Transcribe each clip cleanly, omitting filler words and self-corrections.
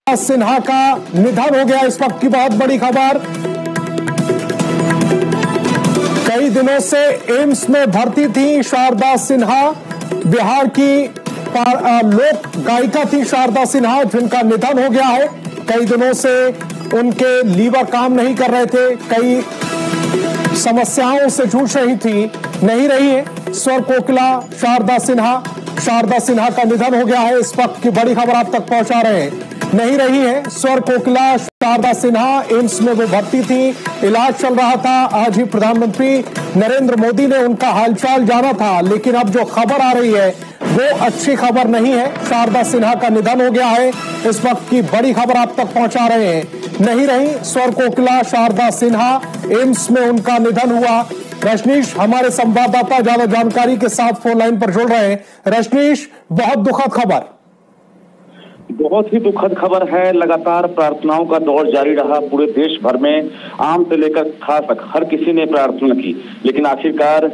सिन्हा का निधन हो गया। इस वक्त की बहुत बड़ी खबर, कई दिनों से एम्स में भर्ती थी शारदा सिन्हा। बिहार की लोक गायिका थी शारदा सिन्हा, जिनका निधन हो गया है। कई दिनों से उनके लीवर काम नहीं कर रहे थे, कई समस्याओं से जूझ रही थी, नहीं रही है स्वर कोकिला शारदा सिन्हा। शारदा सिन्हा का निधन हो गया है। इस वक्त की बड़ी खबर आप तक पहुंचा रहे हैं। नहीं रही है स्वर कोकिला शारदा सिन्हा। एम्स में वो भर्ती थी, इलाज चल रहा था। आज ही प्रधानमंत्री नरेंद्र मोदी ने उनका हालचाल जाना था, लेकिन अब जो खबर आ रही है वो अच्छी खबर नहीं है। शारदा सिन्हा का निधन हो गया है। इस वक्त की बड़ी खबर आप तक पहुंचा रहे हैं। नहीं रही स्वर कोकिला शारदा सिन्हा, एम्स में उनका निधन हुआ। रजनीश हमारे संवाददाता ज्यादा जानकारी के साथ फोन लाइन पर जुड़ रहे हैं। रजनीश, बहुत दुखद खबर। बहुत ही दुखद खबर है। लगातार प्रार्थनाओं का दौर जारी रहा पूरे देश भर में। आम से लेकर खास तक हर किसी ने प्रार्थना की, लेकिन आखिरकार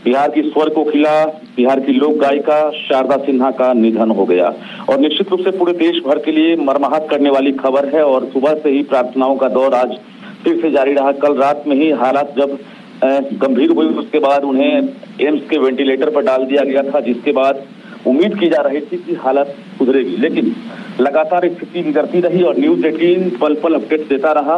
बिहार की स्वर कोकिला, बिहार की लोक गायिका शारदा सिन्हा का निधन हो गया। और निश्चित रूप से पूरे देश भर के लिए मर्माहत करने वाली खबर है। और सुबह से ही प्रार्थनाओं का दौर आज फिर से जारी रहा। कल रात में ही हालात जब गंभीर हुई, उसके बाद उन्हें एम्स के वेंटिलेटर पर डाल दिया गया था, जिसके बाद उम्मीद की जा रही थी कि हालत सुधरेगी, लेकिन लगातार स्थिति बिगड़ती रही और न्यूज 18 पल पल अपडेट देता रहा।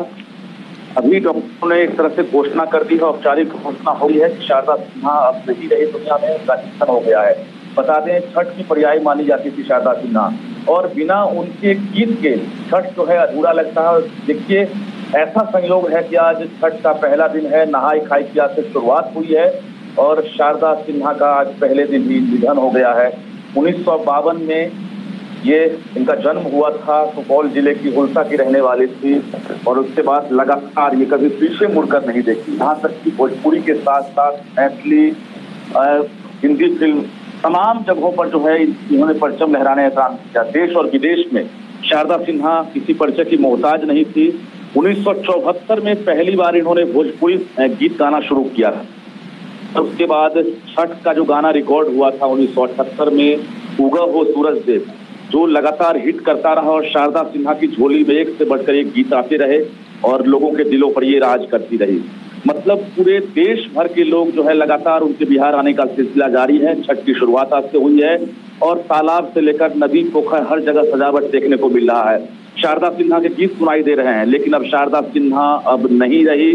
अभी डॉक्टरों ने एक तरह से घोषणा कर दी है, औपचारिक घोषणा हुई है कि शारदा सिन्हा अब नहीं रही दुनिया में, उनका निधन हो गया है। बता दें, छठ की पर्याय मानी जाती थी शारदा सिन्हा, और बिना उनके गीत के छठ जो है अधूरा लगता है। देखिए, ऐसा संयोग है कि आज छठ का पहला दिन है, नहाई खाई की आज से शुरुआत हुई है और शारदा सिन्हा का आज पहले दिन ही निधन हो गया है। 1952 में ये इनका जन्म हुआ था। सुपौल जिले की हुलसा की रहने वाली थी और उसके बाद लगातार ये कभी पीछे मुड़कर नहीं देखी। यहाँ तक कि भोजपुरी के साथ साथ मैथिली, हिंदी फिल्म, तमाम जगहों पर जो है इन्होंने परचम लहराने का काम किया। देश और विदेश में शारदा सिन्हा किसी परिचय की मोहताज नहीं थी। 1974 में पहली बार इन्होंने भोजपुरी गीत गाना शुरू किया था। उसके बाद छठ का जो गाना रिकॉर्ड हुआ था 1978 में, उगा हो सूरज देव, जो लगातार हिट करता रहा और शारदा सिन्हा की झोली में एक से बढ़कर एक गीत आते रहे और लोगों के दिलों पर ये राज करती रही। मतलब पूरे देश भर के लोग जो है लगातार उनके बिहार आने का सिलसिला जारी है। छठ की शुरुआत आज से हुई है और तालाब से लेकर नदी, पोखर, हर जगह सजावट देखने को मिल रहा है। शारदा सिन्हा के गीत सुनाई दे रहे हैं, लेकिन अब शारदा सिन्हा अब नहीं रही।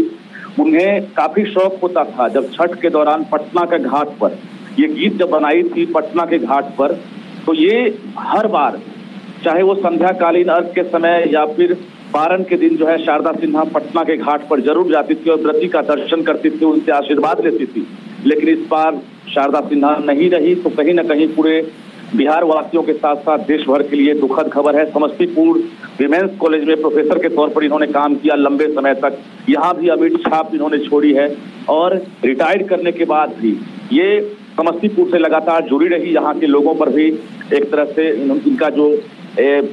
उन्हें काफी शौक होता था जब छठ के दौरान पटना के घाट पर ये गीत जब बनाई थी, पटना के घाट पर, तो ये हर बार, चाहे वो संध्याकालीन अर्घ के समय या फिर पारण के दिन जो है, शारदा सिन्हा पटना के घाट पर जरूर जाती थी और व्रती का दर्शन करती थी, उनसे आशीर्वाद लेती थी। लेकिन इस बार शारदा सिन्हा नहीं रही, तो कहीं ना कहीं पूरे बिहार वासियों के साथ साथ देश भर के लिए दुखद खबर है। समस्तीपुर विमेंस कॉलेज में प्रोफेसर के तौर पर इन्होंने काम किया लंबे समय तक। यहाँ भी अमिट छाप इन्होंने छोड़ी है और रिटायर करने के बाद भी ये समस्तीपुर से लगातार जुड़ी रही। यहाँ के लोगों पर भी एक तरह से इनका जो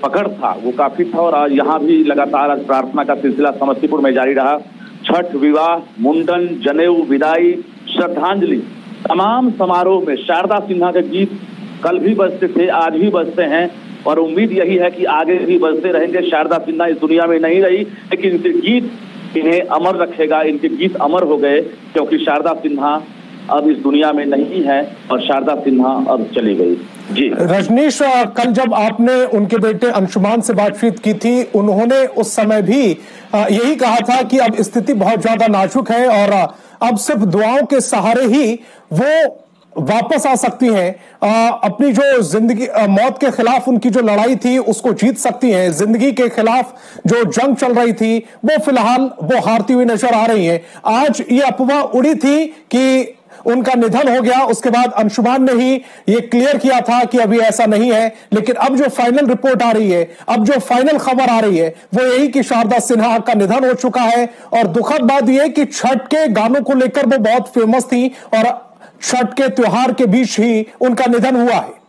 पकड़ था वो काफी था और आज यहाँ भी लगातार प्रार्थना का सिलसिला समस्तीपुर में जारी रहा। छठ, विवाह, मुंडन, जनेऊ, विदाई, श्रद्धांजलि, तमाम समारोह में शारदा सिन्हा के गीत कल भी बजते थे, आज भी बजते हैं और उम्मीद यही है कि आगे भी बजते रहेंगे। शारदा सिन्हा इस दुनिया में नहीं रही, लेकिन इनके गीत इन्हें अमर रखेगा। इनके गीत अमर हो गए क्योंकि शारदा सिन्हा अब इस दुनिया में नहीं है और शारदा सिन्हा अब चली गई। जी रजनीश, कल जब आपने उनके बेटे अंशुमान से बातचीत की थी, उन्होंने उस समय भी यही कहा था कि अब स्थिति बहुत ज्यादा नाजुक है और अब सिर्फ दुआओं के सहारे ही वो वापस आ सकती हैं, अपनी जो जिंदगी, मौत के खिलाफ उनकी जो लड़ाई थी उसको जीत सकती हैं। जिंदगी के खिलाफ जो जंग चल रही थी वो फिलहाल वो हारती हुई नजर आ रही हैं। आज ये अफवाह उड़ी थी कि उनका निधन हो गया, उसके बाद अंशुमान ने ही ये क्लियर किया था कि अभी ऐसा नहीं है, लेकिन अब जो फाइनल रिपोर्ट आ रही है, अब जो फाइनल खबर आ रही है वो यही कि शारदा सिन्हा का निधन हो चुका है। और दुखद बात यह कि छठ के गानों को लेकर वो बहुत फेमस थी और छठ के त्योहार के बीच ही उनका निधन हुआ है।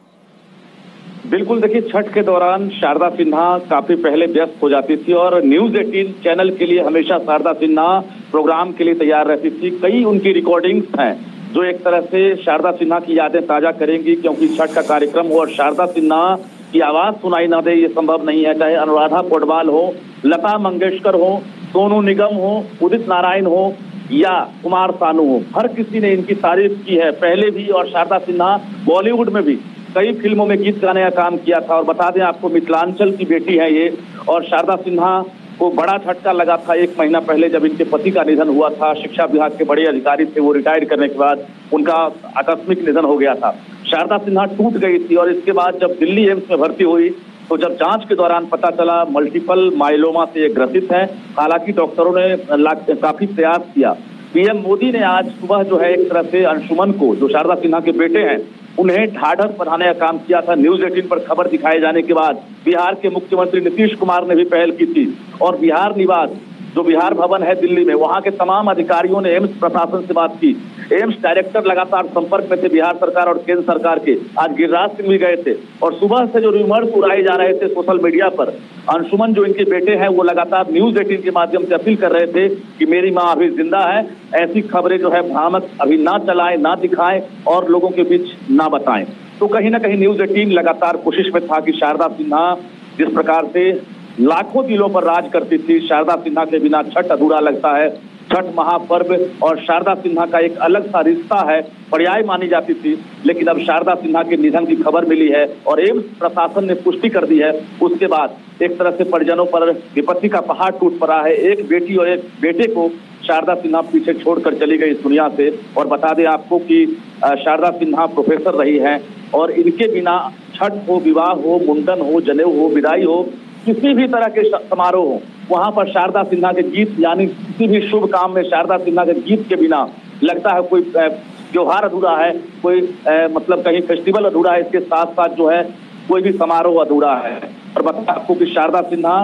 बिल्कुल, देखिए, छठ के दौरान शारदा सिन्हा काफी पहले व्यस्त हो जाती थी और न्यूज 18 चैनल के लिए हमेशा शारदा सिन्हा प्रोग्राम के लिए तैयार रहती थी। कई उनकी रिकॉर्डिंग्स हैं जो एक तरह से शारदा सिन्हा की यादें ताजा करेंगी, क्योंकि छठ का कार्यक्रम हो और शारदा सिन्हा की आवाज सुनाई ना दे ये संभव नहीं है। चाहे अनुराधा पौडवाल हो, लता मंगेशकर हो, सोनू निगम हो, उदित नारायण हो या कुमार सानू हो, हर किसी ने इनकी तारीफ की है पहले भी। और शारदा सिन्हा बॉलीवुड में भी कई फिल्मों में गीत गाने का काम किया था। और बता दें आपको, मिथिलांचल की बेटी है ये। और शारदा सिन्हा को बड़ा झटका लगा था 1 महीना पहले जब इनके पति का निधन हुआ था। शिक्षा विभाग के बड़े अधिकारी थे, वो रिटायर करने के बाद उनका आकस्मिक निधन हो गया था। शारदा सिन्हा टूट गई थी और इसके बाद जब दिल्ली एम्स में भर्ती हुई तो जब जांच के दौरान पता चला मल्टीपल माइलोमा से ये ग्रसित है। हालांकि डॉक्टरों ने काफी प्रयास किया। पीएम मोदी ने आज सुबह जो है एक तरह से अंशुमन को, जो शारदा सिन्हा के बेटे हैं, उन्हें ढाढ़स बढ़ाने का काम किया था। न्यूज 18 पर खबर दिखाए जाने के बाद बिहार के मुख्यमंत्री नीतीश कुमार ने भी पहल की थी और बिहार निवास, जो बिहार भवन है दिल्ली में, वहां के तमाम अधिकारियों ने एम्स प्रशासन से बात की। एम्स डायरेक्टर लगातार संपर्क में थे बिहार सरकार और केंद्र सरकार के। आज गिरिराज सिंह भी गए थे और सुबह से जो रूमर्स उड़ाए जा रहे थे सोशल मीडिया पर, अंशुमन जो इनके बेटे हैं वो लगातार न्यूज 18 के माध्यम से अपील कर रहे थे कि मेरी माँ अभी जिंदा है। ऐसी खबरें जो है भ्रामक अभी ना चलाएं, ना दिखाएं और लोगों के बीच ना बताएं। तो कहीं ना कहीं न्यूज 18 लगातार कोशिश में था कि शारदा सिन्हा जिस प्रकार से लाखों दिलों पर राज करती थी, शारदा सिन्हा के बिना छठ अधूरा लगता है। छठ महापर्व और शारदा सिन्हा का एक अलग सा रिश्ता है, पर्याय मानी जाती थी। लेकिन अब शारदा सिन्हा के निधन की खबर मिली है और एम्स प्रशासन ने पुष्टि कर दी है। उसके बाद एक तरह से परिजनों पर विपत्ति का पहाड़ टूट पड़ा है। एक बेटी और एक बेटे को शारदा सिन्हा पीछे छोड़कर चली गई इस दुनिया से। और बता दें आपको कि शारदा सिन्हा प्रोफेसर रही हैं और इनके बिना छठ हो, विवाह हो, मुंडन हो, जनेऊ हो, विदाई हो, किसी भी तरह के समारोह हो, वहां पर शारदा सिन्हा के गीत, यानी किसी भी शुभ काम में शारदा सिन्हा के गीत के बिना लगता है कोई त्योहार अधूरा है, कोई मतलब कहीं फेस्टिवल अधूरा है। इसके साथ साथ जो है कोई भी समारोह अधूरा है। और बता आपको कि शारदा सिन्हा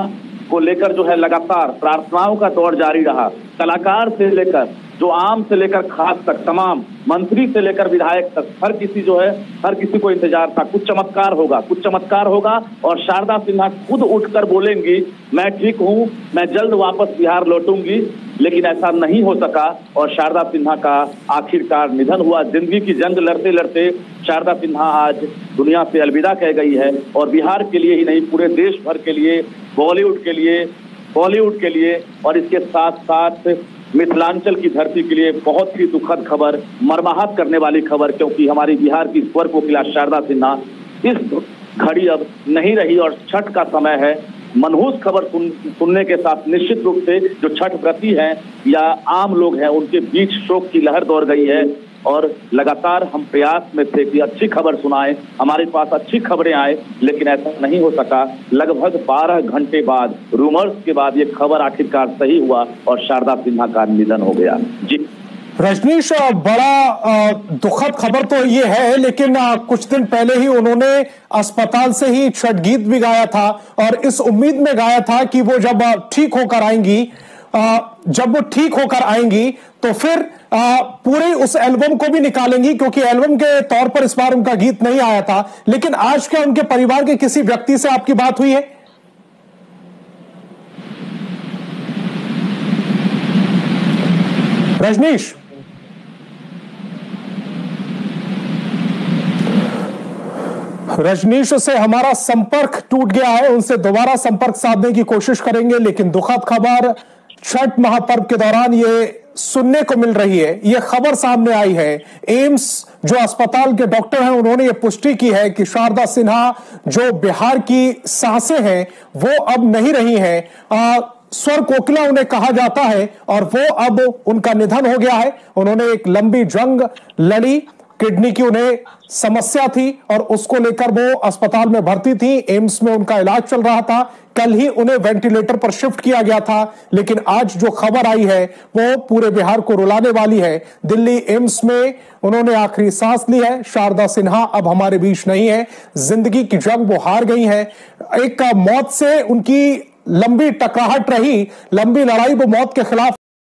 को लेकर जो है लगातार प्रार्थनाओं का दौर जारी रहा। कलाकार से लेकर जो आम से लेकर खास तक, तमाम मंत्री से लेकर विधायक तक, हर किसी जो है, हर किसी को इंतजार था कुछ चमत्कार होगा, कुछ चमत्कार होगा। और शारदा सिन्हा खुद उठकर बोलेंगी मैं ठीक हूं, मैं जल्द वापस बिहार लौटूंगी। लेकिन ऐसा नहीं हो सका और शारदा सिन्हा का आखिरकार निधन हुआ। जिंदगी की जंग लड़ते लड़ते शारदा सिन्हा आज दुनिया से अलविदा कह गई है। और बिहार के लिए ही नहीं, पूरे देश भर के लिए, बॉलीवुड के लिए और इसके साथ साथ मिथिलांचल की धरती के लिए बहुत ही दुखद खबर, मर्माहत करने वाली खबर। क्योंकि हमारी बिहार की स्वर कोकिला शारदा सिन्हा इस घड़ी अब नहीं रही और छठ का समय है। मनहूस खबर सुनने के साथ निश्चित रूप से जो छठ व्रती हैं या आम लोग हैं उनके बीच शोक की लहर दौड़ गई है। और लगातार हम प्रयास में थे कि अच्छी खबर सुनाएं, हमारे पास अच्छी खबरें आए, लेकिन ऐसा नहीं हो सका। लगभग 12 घंटे बाद, रूमर्स के बाद ये खबर आखिरकार सही हुआ और शारदा सिन्हा का निधन हो गया। जी रजनीश, बड़ा दुखद खबर तो ये है, लेकिन कुछ दिन पहले ही उन्होंने अस्पताल से ही छठ गीत भी गाया था और इस उम्मीद में गाया था कि वो जब ठीक होकर आएंगी तो फिर पूरे उस एल्बम को भी निकालेंगी, क्योंकि एल्बम के तौर पर इस बार उनका गीत नहीं आया था। लेकिन आज क्या उनके परिवार के किसी व्यक्ति से आपकी बात हुई है? रजनीश, रजनीश से हमारा संपर्क टूट गया है। उनसे दोबारा संपर्क साधने की कोशिश करेंगे, लेकिन दुखद खबर छठ महापर्व के दौरान ये सुनने को मिल रही है। ये खबर सामने आई है, एम्स जो अस्पताल के डॉक्टर हैं उन्होंने ये पुष्टि की है कि शारदा सिन्हा जो बिहार की सांसें हैं वो अब नहीं रही हैं। स्वर कोकिला उन्हें कहा जाता है और वो अब उनका निधन हो गया है। उन्होंने एक लंबी जंग लड़ी, किडनी की उन्हें समस्या थी और उसको लेकर वो अस्पताल में भर्ती थी, एम्स में उनका इलाज चल रहा था। कल ही उन्हें वेंटिलेटर पर शिफ्ट किया गया था, लेकिन आज जो खबर आई है वो पूरे बिहार को रुलाने वाली है। दिल्ली एम्स में उन्होंने आखिरी सांस ली है। शारदा सिन्हा अब हमारे बीच नहीं है, जिंदगी की जंग वो हार गई है। एक मौत से उनकी लंबी टकराहट रही, लंबी लड़ाई वो मौत के खिलाफ